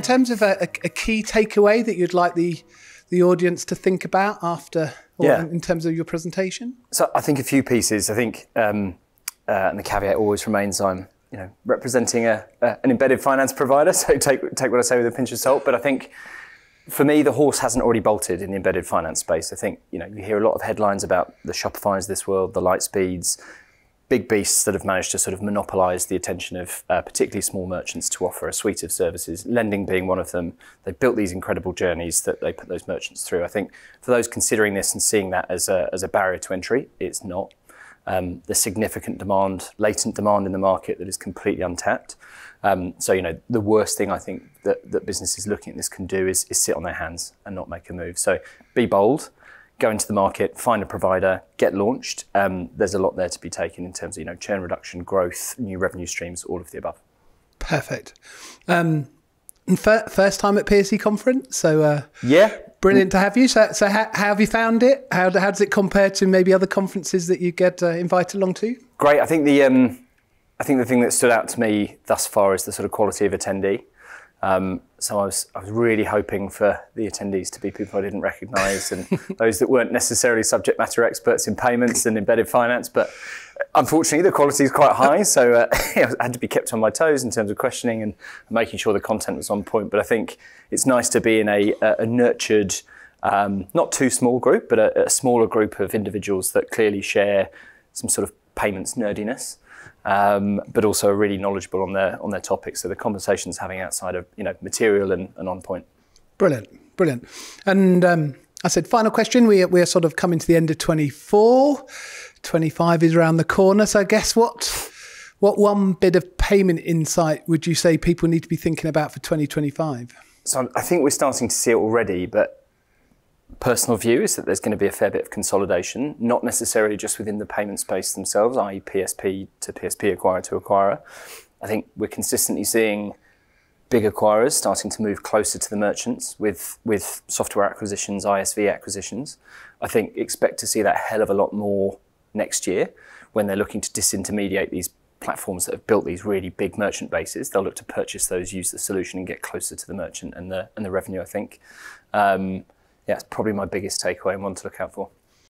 terms of a key takeaway that you'd like the audience to think about after, or in terms of your presentation? So I think a few pieces. I think, and the caveat always remains, I'm representing an embedded finance provider, so take what I say with a pinch of salt. But I think for me, the horse hasn't already bolted in the embedded finance space. I think you hear a lot of headlines about the Shopifys of this world, the Lightspeeds, big beasts that have managed to sort of monopolise the attention of particularly small merchants to offer a suite of services, lending being one of them. They've built these incredible journeys that they put those merchants through. I think for those considering this and seeing that as a barrier to entry, it's not. There's significant demand, latent demand in the market that is completely untapped. So, the worst thing I think that businesses looking at this can do is sit on their hands and not make a move. So be bold, go into the market, find a provider, get launched. There's a lot there to be taken in terms of, churn reduction, growth, new revenue streams, all of the above. Perfect. First time at PSE conference, so yeah. Brilliant to have you. So how have you found it? How does it compare to maybe other conferences that you get invited along to? Great. I think the thing that stood out to me thus far is the sort of quality of attendee. So I was really hoping for the attendees to be people I didn't recognise and those that weren't necessarily subject matter experts in payments and embedded finance. But unfortunately, the quality is quite high. So I had to be kept on my toes in terms of questioning and making sure the content was on point. But I think it's nice to be in a nurtured, not too small group, but a smaller group of individuals that clearly share some sort of payments nerdiness. But also are really knowledgeable on their topics. So the conversations having outside of material and on point. Brilliant. And I said final question. We're sort of coming to the end of 24. 25 is around the corner. So I guess what one bit of payment insight would you say people need to be thinking about for 2025? So I think we're starting to see it already, but personal view is that there's going to be a fair bit of consolidation, not necessarily just within the payment space themselves, i.e. PSP to PSP, acquirer to acquirer. I think we're consistently seeing big acquirers starting to move closer to the merchants with software acquisitions, ISV acquisitions. I think expect to see that hell of a lot more next year when they're looking to disintermediate these platforms that have built these really big merchant bases. They'll look to purchase those, use the solution and get closer to the merchant and the revenue, I think. Yeah, it's probably my biggest takeaway and one to look out for.